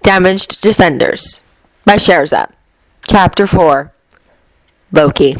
Damaged Defenders by Sherzad. Chapter 4. Loki.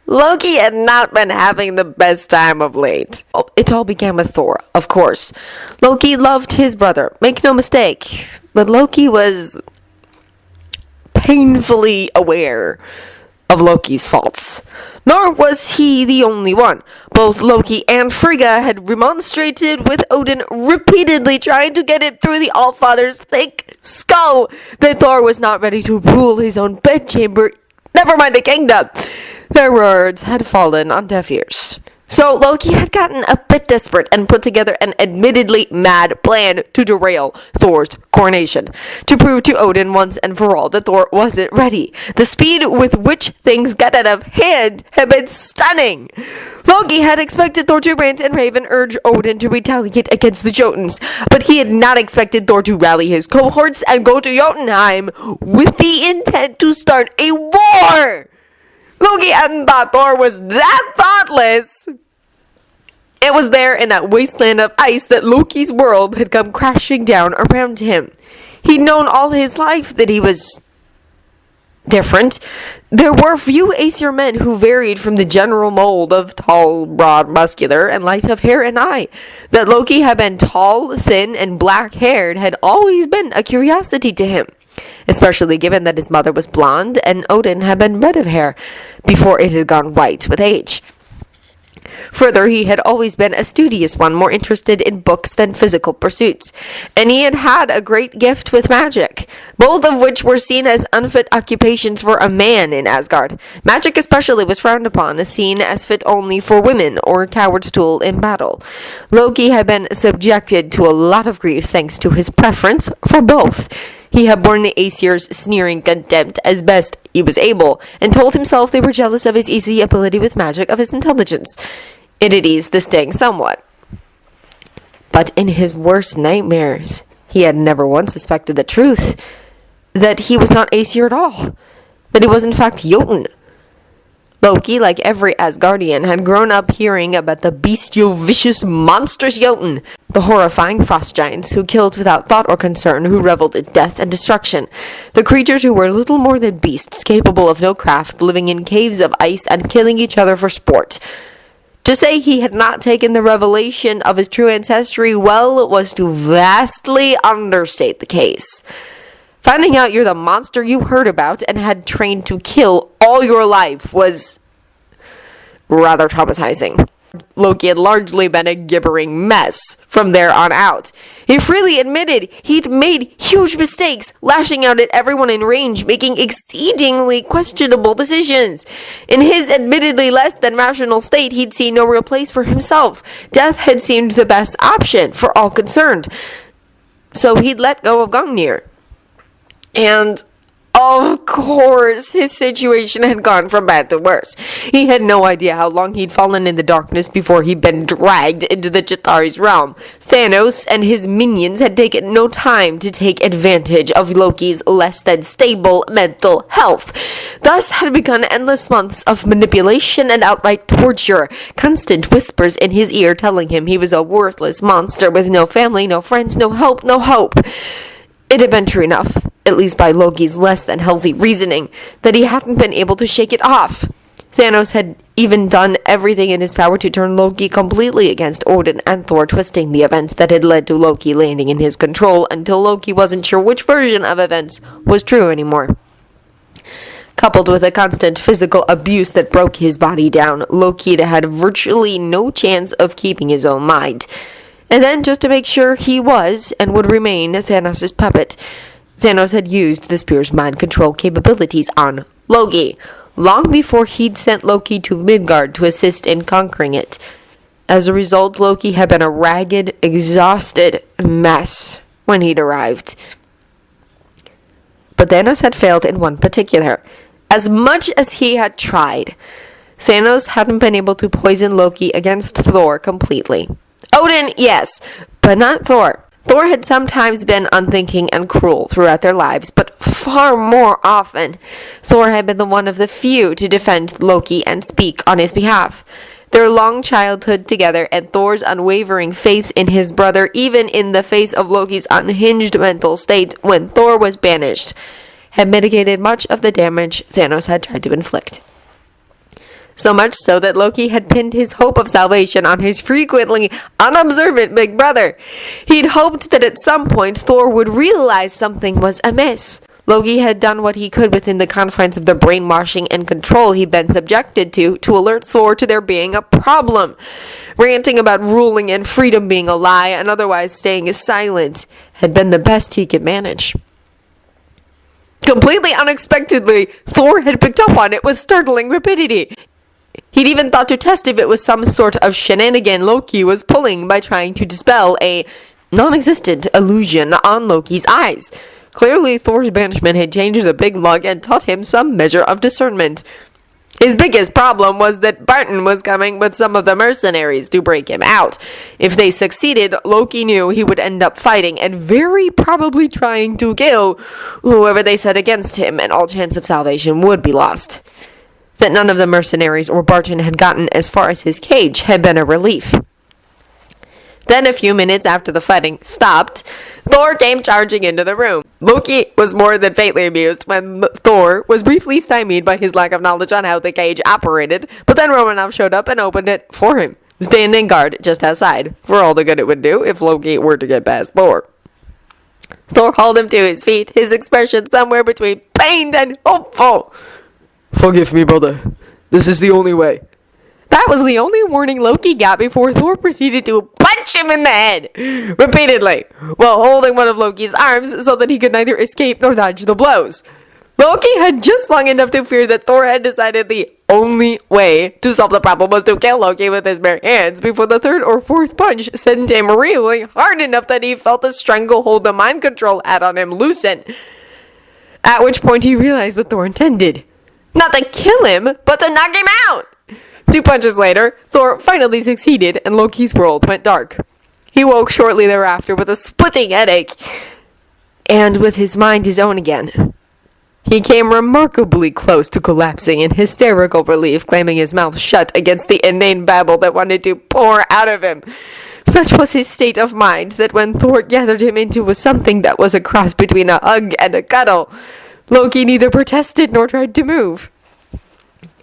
Loki had not been having the best time of late. It all began with Thor, of course. Loki loved his brother, make no mistake, but Loki was painfully aware of Loki's faults. Nor was he the only one. Both Loki and Frigga had remonstrated with Odin repeatedly, trying to get it through the Allfather's thick skull that Thor was not ready to rule his own bedchamber, never mind a kingdom. Their words had fallen on deaf ears. So Loki had gotten a bit desperate and put together an admittedly mad plan to derail Thor's coronation, to prove to Odin once and for all that Thor wasn't ready. The speed with which things got out of hand had been stunning. Loki had expected Thor to rant and rave and urge Odin to retaliate against the Jotuns, but he had not expected Thor to rally his cohorts and go to Jotunheim with the intent to start a war. Loki hadn't thought Thor was that thoughtless. It was there in that wasteland of ice that Loki's world had come crashing down around him. He'd known all his life that he was different. There were few Aesir men who varied from the general mold of tall, broad, muscular, and light of hair and eye. That Loki had been tall, thin, and black-haired had always been a curiosity to him, especially given that his mother was blonde and Odin had been red of hair before it had gone white with age. Further, he had always been a studious one, more interested in books than physical pursuits, and he had had a great gift with magic, both of which were seen as unfit occupations for a man in Asgard. Magic especially was frowned upon, seen as fit only for women or a coward's tool in battle. Loki had been subjected to a lot of grief thanks to his preference for both. He had borne the Aesir's sneering contempt as best he was able, and told himself they were jealous of his easy ability with magic, of his intelligence. It had eased the sting somewhat. But in his worst nightmares, he had never once suspected the truth, that he was not Aesir at all, that he was in fact Jotun. Loki, like every Asgardian, had grown up hearing about the bestial, vicious, monstrous Jotun, the horrifying frost giants who killed without thought or concern, who reveled in death and destruction, the creatures who were little more than beasts, capable of no craft, living in caves of ice and killing each other for sport. To say he had not taken the revelation of his true ancestry well was to vastly understate the case. Finding out you're the monster you heard about and had trained to kill all your life was rather traumatizing. Loki had largely been a gibbering mess from there on out. He freely admitted he'd made huge mistakes, lashing out at everyone in range, making exceedingly questionable decisions. In his admittedly less than rational state, he'd seen no real place for himself. Death had seemed the best option for all concerned. So he'd let go of Gungnir. And, of course, his situation had gone from bad to worse. He had no idea how long he'd fallen in the darkness before he'd been dragged into the Chitauri's realm. Thanos and his minions had taken no time to take advantage of Loki's less than stable mental health. Thus had begun endless months of manipulation and outright torture, constant whispers in his ear telling him he was a worthless monster with no family, no friends, no help, no hope. It had been true enough, at least by Loki's less than healthy reasoning, that he hadn't been able to shake it off. Thanos had even done everything in his power to turn Loki completely against Odin and Thor, twisting the events that had led to Loki landing in his control until Loki wasn't sure which version of events was true anymore. Coupled with a constant physical abuse that broke his body down, Loki had virtually no chance of keeping his own mind. And then, just to make sure he was, and would remain, Thanos' puppet, Thanos had used the spear's mind control capabilities on Loki, long before he'd sent Loki to Midgard to assist in conquering it. As a result, Loki had been a ragged, exhausted mess when he'd arrived. But Thanos had failed in one particular. As much as he had tried, Thanos hadn't been able to poison Loki against Thor completely. Odin, yes, but not Thor. Thor had sometimes been unthinking and cruel throughout their lives, but far more often, Thor had been the one of the few to defend Loki and speak on his behalf. Their long childhood together and Thor's unwavering faith in his brother, even in the face of Loki's unhinged mental state when Thor was banished, had mitigated much of the damage Thanos had tried to inflict. So much so that Loki had pinned his hope of salvation on his frequently unobservant big brother. He'd hoped that at some point Thor would realize something was amiss. Loki had done what he could within the confines of the brainwashing and control he'd been subjected to alert Thor to there being a problem. Ranting about ruling and freedom being a lie and otherwise staying silent had been the best he could manage. Completely unexpectedly, Thor had picked up on it with startling rapidity. He'd even thought to test if it was some sort of shenanigan Loki was pulling by trying to dispel a non-existent illusion on Loki's eyes. Clearly, Thor's banishment had changed the big lug and taught him some measure of discernment. His biggest problem was that Barton was coming with some of the mercenaries to break him out. If they succeeded, Loki knew he would end up fighting and very probably trying to kill whoever they set against him, and all chance of salvation would be lost. That none of the mercenaries or Barton had gotten as far as his cage had been a relief. Then, a few minutes after the fighting stopped, Thor came charging into the room. Loki was more than faintly amused when Thor was briefly stymied by his lack of knowledge on how the cage operated, but then Romanov showed up and opened it for him, standing guard just outside, for all the good it would do if Loki were to get past Thor. Thor hauled him to his feet, his expression somewhere between pained and hopeful. "Forgive me, brother. This is the only way." That was the only warning Loki got before Thor proceeded to punch him in the head repeatedly, while holding one of Loki's arms so that he could neither escape nor dodge the blows. Loki had just long enough to fear that Thor had decided the only way to solve the problem was to kill Loki with his bare hands before the third or fourth punch sent him reeling hard enough that he felt the stranglehold the mind control had on him loosen. At which point he realized what Thor intended. Not to kill him, but to knock him out! 2 punches later, Thor finally succeeded and Loki's world went dark. He woke shortly thereafter with a splitting headache, and with his mind his own again. He came remarkably close to collapsing in hysterical relief, clamming his mouth shut against the inane babble that wanted to pour out of him. Such was his state of mind that when Thor gathered him into something that was a cross between a hug and a cuddle, Loki neither protested nor tried to move.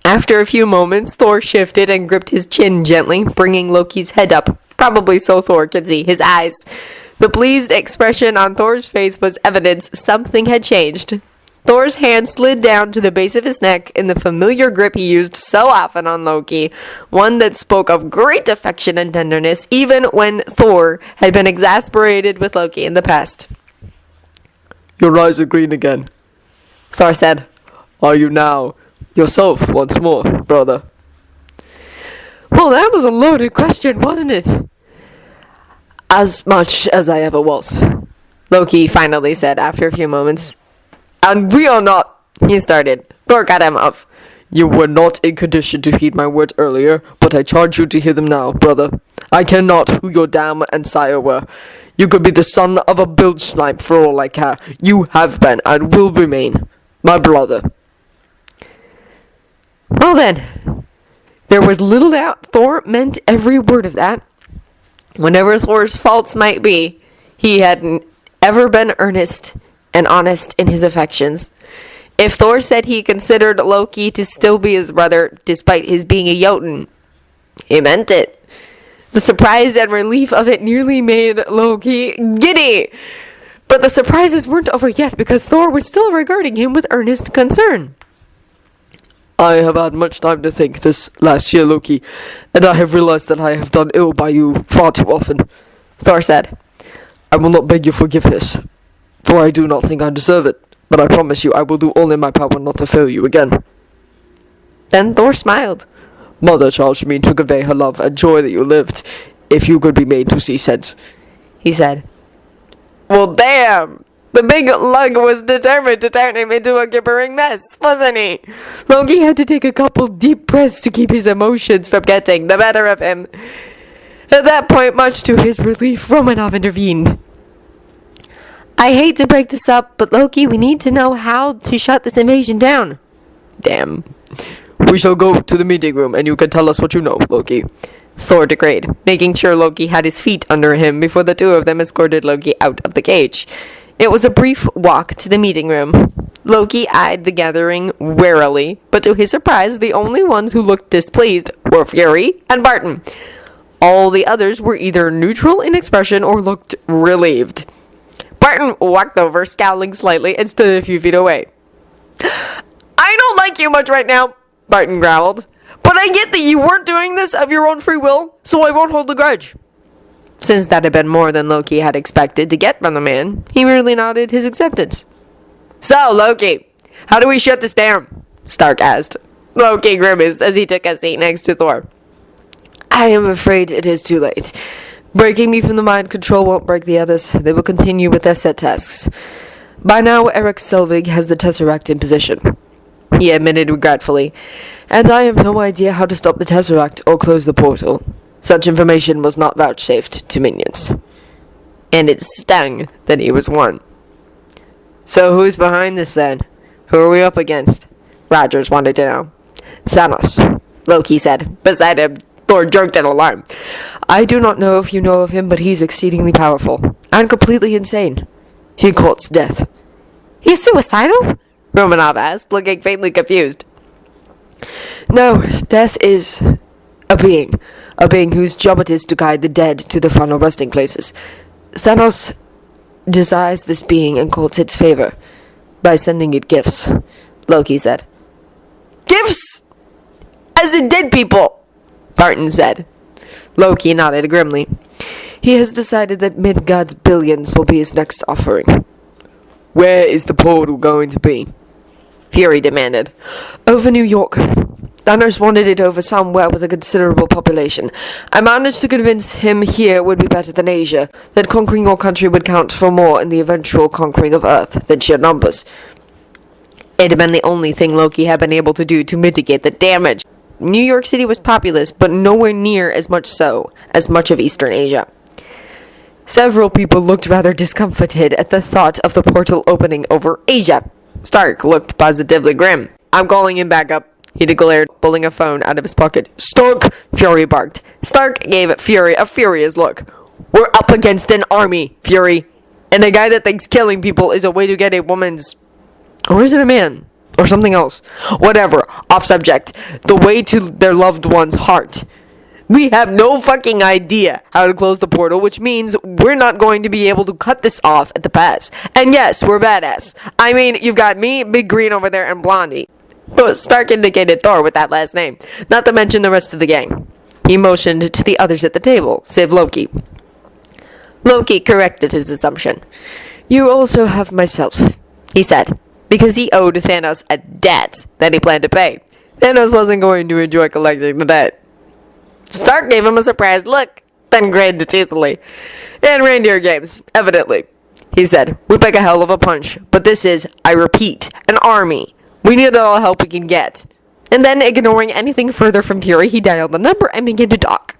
After a few moments, Thor shifted and gripped his chin gently, bringing Loki's head up, probably so Thor could see his eyes. The pleased expression on Thor's face was evidence something had changed. Thor's hand slid down to the base of his neck in the familiar grip he used so often on Loki, one that spoke of great affection and tenderness, even when Thor had been exasperated with Loki in the past. "Your eyes are green again," Thor said. "Are you now yourself once more, brother?" Well, that was a loaded question, wasn't it? "As much as I ever was," Loki finally said after a few moments. "And we are not," he started. Thor cut him off. "You were not in condition to heed my words earlier, but I charge you to hear them now, brother. I care not who your dam and sire were. You could be the son of a bilge snipe for all I care. You have been and will remain my brother." Well then, there was little doubt Thor meant every word of that. Whatever Thor's faults might be, he hadn't ever been earnest and honest in his affections. If Thor said he considered Loki to still be his brother, despite his being a Jotun, he meant it. The surprise and relief of it nearly made Loki giddy. But the surprises weren't over yet, because Thor was still regarding him with earnest concern. "I have had much time to think this last year, Loki, and I have realized that I have done ill by you far too often," Thor said. "I will not beg your forgiveness, for I do not think I deserve it, but I promise you I will do all in my power not to fail you again." Then Thor smiled. "Mother charged me to convey her love and joy that you lived, if you could be made to see sense," he said. Well, damn! The big lug was determined to turn him into a gibbering mess, wasn't he? Loki had to take a couple deep breaths to keep his emotions from getting the better of him. At that point, much to his relief, Romanov intervened. "I hate to break this up, but Loki, we need to know how to shut this invasion down." "Damn. We shall go to the meeting room, and you can tell us what you know, Loki. Thor decreed, making sure Loki had his feet under him before the two of them escorted Loki out of the cage. It was a brief walk to the meeting room. Loki eyed the gathering warily, but to his surprise, the only ones who looked displeased were Fury and Barton. All the others were either neutral in expression or looked relieved. Barton walked over, scowling slightly, and stood a few feet away. I don't like you much right now, Barton growled. But I get that you weren't doing this of your own free will, so I won't hold a grudge. Since that had been more than Loki had expected to get from the man, he merely nodded his acceptance. So, Loki, how do we shut this down? Stark asked. Loki grimaced as he took a seat next to Thor. I am afraid it is too late. Breaking me from the mind control won't break the others. They will continue with their set tasks. By now, Eric Selvig has the Tesseract in position, he admitted regretfully, and I have no idea how to stop the Tesseract or close the portal. Such information was not vouchsafed to minions. And it stung that he was one. So who's behind this then? Who are we up against? Rogers wanted to know. Thanos, Loki said. Beside him, Thor jerked in alarm. I do not know if you know of him, but he's exceedingly powerful and completely insane. He courts death. He's suicidal? Romanov asked, looking faintly confused. No, death is a being whose job it is to guide the dead to the final resting places. Thanos desires this being and courts its favor by sending it gifts, Loki said. Gifts? As in dead people, Barton said. Loki nodded grimly. He has decided that Midgard's billions will be his next offering. Where is the portal going to be? Fury demanded. Over New York. Thanos wanted it over somewhere with a considerable population. I managed to convince him here would be better than Asia, that conquering your country would count for more in the eventual conquering of Earth than sheer numbers. It had been the only thing Loki had been able to do to mitigate the damage. New York City was populous, but nowhere near as much so as much of Eastern Asia. Several people looked rather discomfited at the thought of the portal opening over Asia. Stark looked positively grim. I'm calling him back up, he declared, pulling a phone out of his pocket. Stark! Fury barked. Stark gave Fury a furious look. We're up against an army, Fury. And a guy that thinks killing people is a way to get a woman's... Or is it a man? Or something else? Whatever. Off subject. The way to their loved one's heart. We have no fucking idea how to close the portal, which means we're not going to be able to cut this off at the pass. And yes, we're badass. I mean, you've got me, Big Green over there, and Blondie. Stark indicated Thor with that last name, not to mention the rest of the gang. He motioned to the others at the table, save Loki. Loki corrected his assumption. You also have myself, he said, because he owed Thanos a debt that he planned to pay. Thanos wasn't going to enjoy collecting the debt. Stark gave him a surprised look, then grinned teethily. And reindeer games, evidently. He said, we pack a hell of a punch, but this is, I repeat, an army. We need all the help we can get. And then, ignoring anything further from Fury, he dialed the number and began to talk.